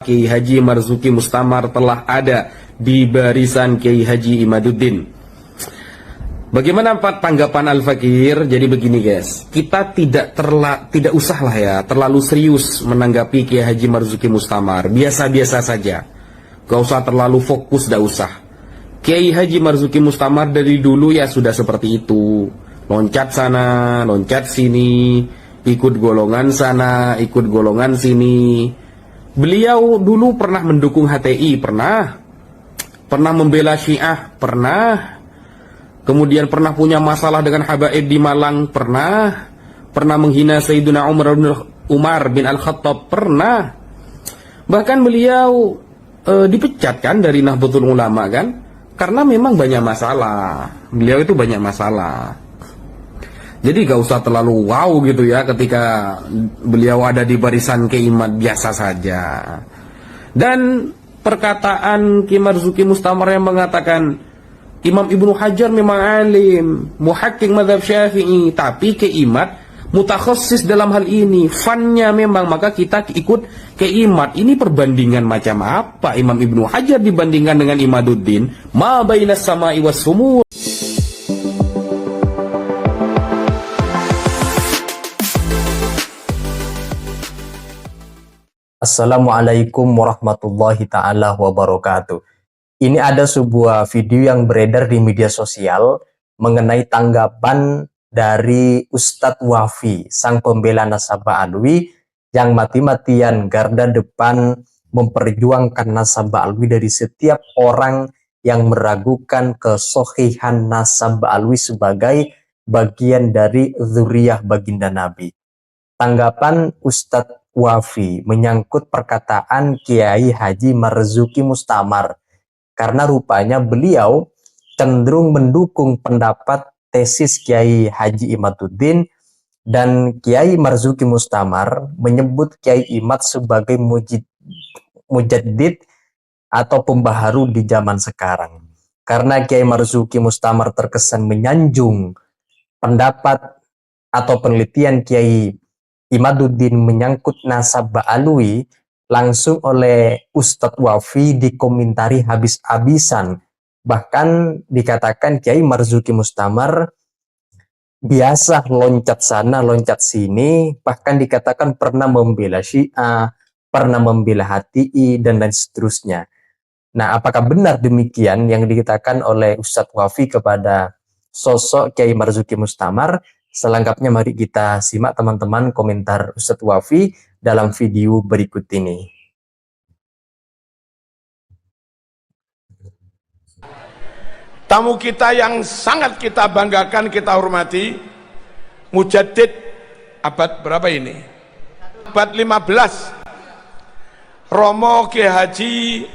Kiai Haji Marzuki Mustamar telah ada di barisan Kiai Haji Imaduddin. Bagaimana tanggapan Al-Fakir? Jadi begini guys, kita tidak usahlah ya terlalu serius menanggapi Kiai Haji Marzuki Mustamar. Biasa-biasa saja, gak usah terlalu fokus, gak usah. Kiai Haji Marzuki Mustamar dari dulu ya sudah seperti itu, loncat sana, loncat sini, ikut golongan sana, ikut golongan sini. Beliau dulu pernah mendukung HTI, pernah membela Syiah, pernah. Kemudian pernah punya masalah dengan Habaib di Malang, pernah menghina Sayyidina Umar bin Al-Khattab, pernah. Bahkan beliau dipecat kan dari Nahdlatul Ulama kan, karena memang banyak masalah. Beliau itu banyak masalah. Jadi gak usah terlalu wow gitu ya ketika beliau ada di barisan keimat, biasa saja. Dan perkataan Kiai Marzuki Mustamar yang mengatakan Imam Ibnu Hajar memang alim, muhaqqiq mazhab Syafi'i, tapi keimat mutakhassis dalam hal ini, fannya memang, maka kita ikut keimat. Ini perbandingan macam apa Imam Ibnu Hajar dibandingkan dengan Imaduddin? Ma bainas sama'i was sumur. Assalamualaikum warahmatullahi ta'ala wabarakatuh. Ini ada sebuah video yang beredar di media sosial mengenai tanggapan dari Ustadz Wafi, sang pembela nasabah alwi yang mati-matian garda depan memperjuangkan nasabah alwi dari setiap orang yang meragukan kesohihan nasabah alwi sebagai bagian dari dzurriyyah baginda Nabi. Tanggapan Ustadz Wafi menyangkut perkataan Kiai Haji Marzuki Mustamar, karena rupanya beliau cenderung mendukung pendapat tesis Kiai Haji Imaduddin, dan Kiai Marzuki Mustamar menyebut Kiai Imad sebagai mujaddid atau pembaharu di zaman sekarang. Karena Kiai Marzuki Mustamar terkesan menyanjung pendapat atau penelitian Kiai Imaduddin menyangkut nasabah alwi, langsung oleh Ustadz Wafi dikomentari habis-habisan. Bahkan dikatakan Kiai Marzuki Mustamar biasa loncat sana, loncat sini, bahkan dikatakan pernah membela Syiah, pernah membela HTI, dan lain seterusnya. Nah, apakah benar demikian yang dikatakan oleh Ustadz Wafi kepada sosok Kiai Marzuki Mustamar? Selengkapnya mari kita simak teman-teman komentar Ustadz Wafi dalam video berikut ini. Tamu kita yang sangat kita banggakan, kita hormati, mujaddid abad berapa ini? Abad 15. Romo Kiai Haji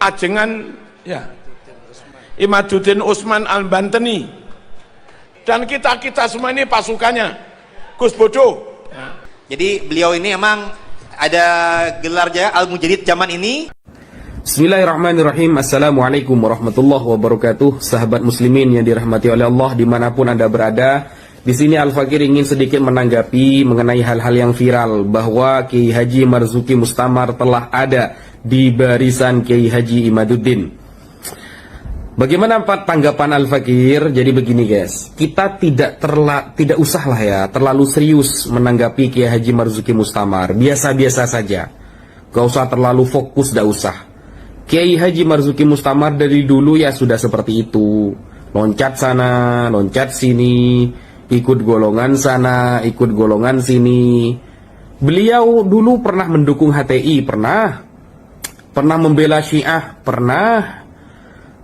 Ajengan ya, Imaduddin Utsman Al-Banteni. Dan kita semua ini pasukannya Gus Bodo. Jadi beliau ini emang ada gelarnya Al-Mujaddid zaman ini. Bismillahirrahmanirrahim. Assalamualaikum warahmatullahi wabarakatuh. Sahabat muslimin yang dirahmati oleh Allah dimanapun Anda berada. Di sini Al-Fakir ingin sedikit menanggapi mengenai hal-hal yang viral bahwa Kiai Haji Marzuki Mustamar telah ada di barisan Kiai Haji Imaduddin. Bagaimana tanggapan Al-Fakir? Jadi begini guys, kita tidak usahlah ya terlalu serius menanggapi Kiai Haji Marzuki Mustamar. Biasa-biasa saja, gak usah terlalu fokus, gak usah. Kiai Haji Marzuki Mustamar dari dulu ya sudah seperti itu, loncat sana, loncat sini, ikut golongan sana, ikut golongan sini. Beliau dulu pernah mendukung HTI, pernah membela Syiah, pernah.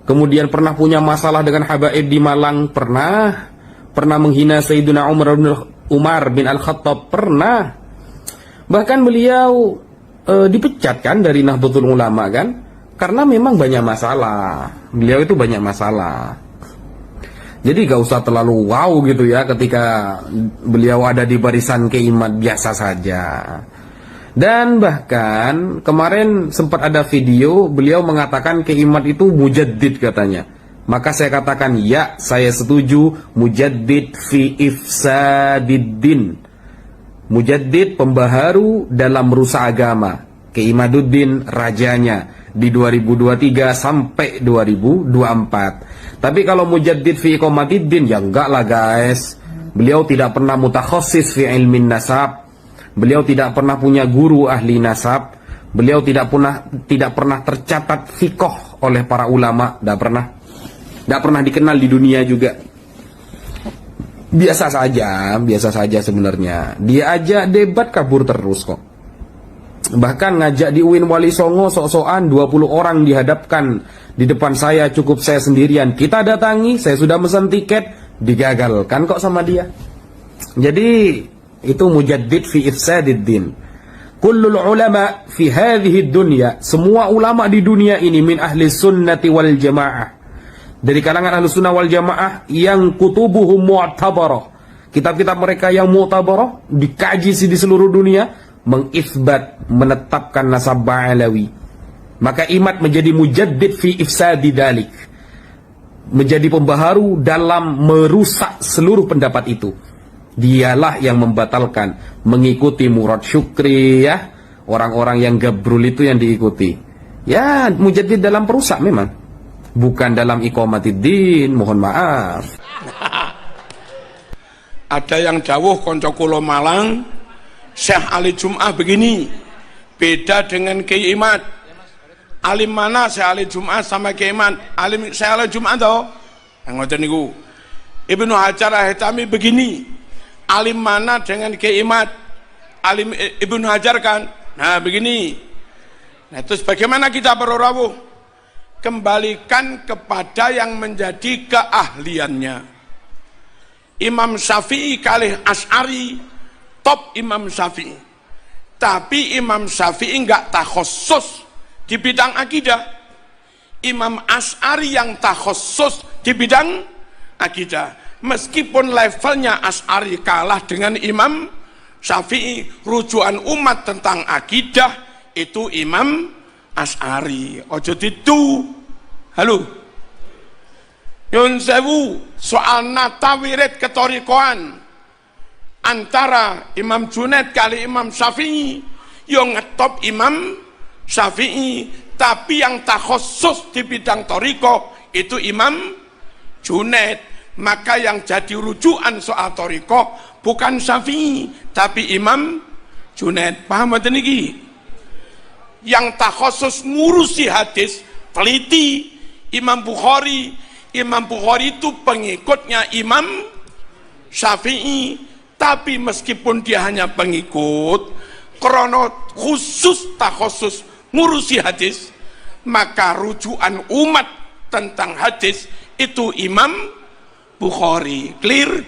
Kemudian pernah punya masalah dengan Habaib di Malang, pernah menghina Sayyidina Umar bin Al-Khattab, pernah. Bahkan beliau dipecat kan dari Nahdlatul Ulama kan, karena memang banyak masalah. Beliau itu banyak masalah. Jadi gak usah terlalu wow gitu ya ketika beliau ada di barisan keimat, biasa saja. Dan bahkan kemarin sempat ada video beliau mengatakan keimat itu mujaddid katanya. Maka saya katakan ya, saya setuju, mujaddid fi ifsadiddin. Mujaddid, pembaharu dalam merusak agama. Kiai Imaduddin rajanya di 2023 sampai 2024. Tapi kalau mujaddid fi iqamatiddin ya enggak lah guys. Beliau tidak pernah mutakhassis fi ilmin nasab. Beliau tidak pernah punya guru ahli nasab. Beliau tidak pernah tercatat fiqh oleh para ulama, tidak pernah dikenal di dunia juga. Biasa saja sebenarnya. Dia aja debat kabur terus kok. Bahkan ngajak di UIN Wali Songo sok-sokan 20 orang dihadapkan di depan saya, cukup saya sendirian. Kita datangi, saya sudah mesen tiket, digagalkan kok sama dia. Jadi itu mujaddid fi ifsadiddin. Kullul ulama fi hadhihi dunya, semua ulama di dunia ini min ahli sunnati wal jamaah, dari kalangan ahli sunnah wal jamaah yang kutubuhum mu'tabarah, kitab-kitab mereka yang mu'tabarah dikaji di seluruh dunia, mengisbat, menetapkan nasab Ba'alawi. Maka Imad menjadi mujaddid fi ifsadi dalik, menjadi pembaharu dalam merusak seluruh pendapat itu. Dialah yang membatalkan, mengikuti Murad Syukri ya, orang-orang yang gabrul itu yang diikuti. Ya, mujaddid dalam perusak memang, bukan dalam iqamatiddin, mohon maaf. Ada yang jauh konco kulo Malang, Syekh Ali Jum'ah begini, beda dengan Kiai Imad. Alim mana Syekh Ali Jum'ah sama Kiai Imad? Alim Syekh Ali Jum'ah toh, ngoten niku. Ibnu Hajar Al-Haytami begini, alim mana dengan Kiai Imad? Alim Ibnu Hajar kan. Nah begini. Nah terus bagaimana kita berawuh? Kembalikan kepada yang menjadi keahliannya. Imam Syafi'i kalih Asy'ari, top Imam Syafi'i. Tapi Imam Syafi'i enggak takhassus di bidang akidah. Imam Asy'ari yang takhassus di bidang akidah. Meskipun levelnya Asy'ari kalah dengan Imam Syafi'i, rujukan umat tentang akidah itu Imam Asy'ari. Ojo ditu. Halo. Yun sewu, soal nata wirid ketorikoan antara Imam Junaid kali Imam Syafi'i, yang ngetop Imam Syafi'i, tapi yang takhassus di bidang toriko itu Imam Junaid. Maka yang jadi rujukan soal toriko bukan Syafi'i tapi Imam Junaid. Paham mboten niki? Yang takhassus ngurusi hadis, teliti Imam Bukhari. Imam Bukhari itu pengikutnya Imam Syafi'i, tapi meskipun dia hanya pengikut, krono khusus takhassus ngurusi hadis, maka rujukan umat tentang hadis itu Imam Bukhari. Clear?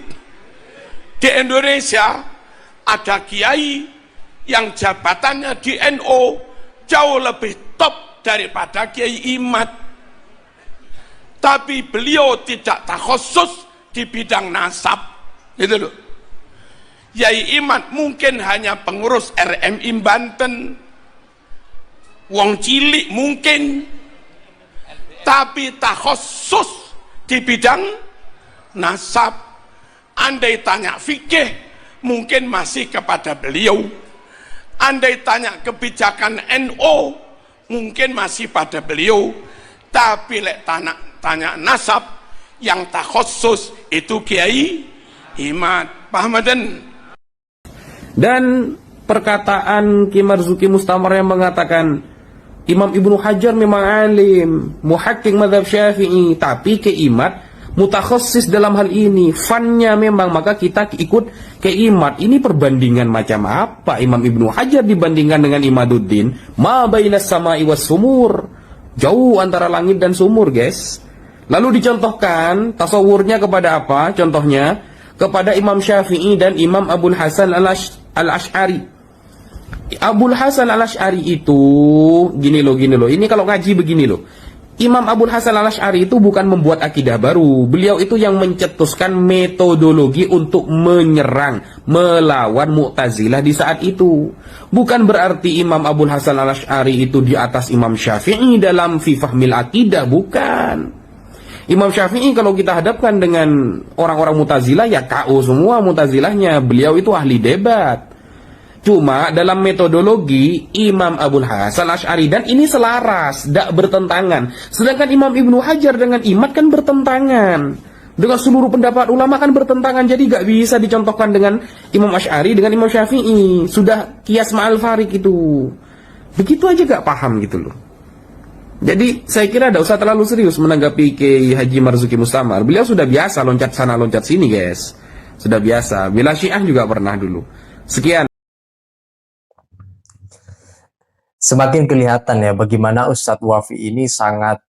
Di Indonesia ada kiai yang jabatannya di NU jauh lebih top daripada Kiai Imad, tapi beliau tidak takhassus di bidang nasab, gitu loh. Kiai Imad mungkin hanya pengurus RMI Banten, wong cilik mungkin, tapi takhassus di bidang nasab. Andai tanya fikih mungkin masih kepada beliau, andai tanya kebijakan NU mungkin masih pada beliau, tapi lek tanya nasab yang takhassus itu Kiai Imad. Paham dan? Dan perkataan Ki Marzuki Mustamar yang mengatakan Imam Ibnu Hajar memang alim, muhaqqiq mazhab Syafi'i, tapi Ki Imad mutakhassis dalam hal ini, fannya memang, maka kita ikut ke Imad. Ini perbandingan macam apa Imam Ibnu Hajar dibandingkan dengan Imaduddin? Ma bainas sama'i was sumur, jauh antara langit dan sumur guys. Lalu dicontohkan tasawurnya kepada apa? Contohnya kepada Imam Syafi'i dan Imam Abul Hasan Al-Asy'ari. Abul Hasan Al-Asy'ari itu gini loh, ini kalau ngaji begini loh. Imam Abul Hasan Al-Asy'ari itu bukan membuat akidah baru. Beliau itu yang mencetuskan metodologi untuk menyerang, melawan Mu'tazilah di saat itu. Bukan berarti Imam Abul Hasan Al-Asy'ari itu di atas Imam Syafi'i dalam fi fahmil akidah, bukan. Imam Syafi'i kalau kita hadapkan dengan orang-orang Mu'tazilah ya KO semua Mu'tazilahnya. Beliau itu ahli debat. Cuma dalam metodologi Imam Abul Hasan Asy'ari dan ini selaras, tidak bertentangan. Sedangkan Imam Ibnu Hajar dengan Imad kan bertentangan. Dengan seluruh pendapat ulama kan bertentangan. Jadi gak bisa dicontohkan dengan Imam Asy'ari dengan Imam Syafi'i. Sudah kias ma'al farik itu. Begitu aja gak paham gitu loh. Jadi saya kira tidak usah terlalu serius menanggapi Kiai Haji Marzuki Mustamar. Beliau sudah biasa loncat sana loncat sini guys. Sudah biasa. Bela Syiah juga pernah dulu. Sekian. Semakin kelihatan ya bagaimana Ustadz Wafi ini sangat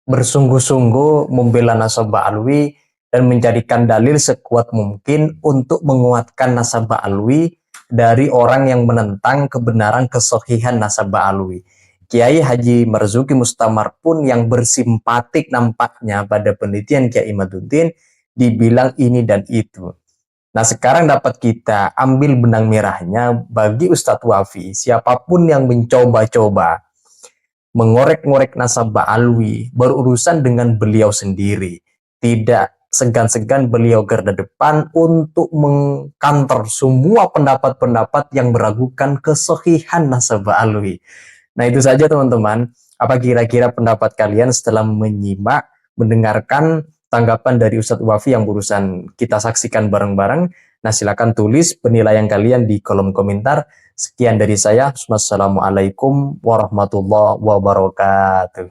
bersungguh-sungguh membela nasabah alwi dan mencarikan dalil sekuat mungkin untuk menguatkan nasabah alwi dari orang yang menentang kebenaran kesohihan nasabah alwi. Kiai Haji Marzuki Mustamar pun yang bersimpatik nampaknya pada penelitian Kiai Imaduddin dibilang ini dan itu. Nah sekarang dapat kita ambil benang merahnya bagi Ustadz Wafi, siapapun yang mencoba-coba mengorek-ngorek nasabah alwi berurusan dengan beliau sendiri, tidak segan-segan beliau garda depan untuk mengkanter semua pendapat-pendapat yang meragukan kesohihan nasabah alwi. Nah itu saja teman-teman, apa kira-kira pendapat kalian setelah menyimak, mendengarkan tanggapan dari Ustadz Wafi yang barusan kita saksikan bareng-bareng? Nah silakan tulis penilaian kalian di kolom komentar. Sekian dari saya. Wassalamualaikum warahmatullahi wabarakatuh.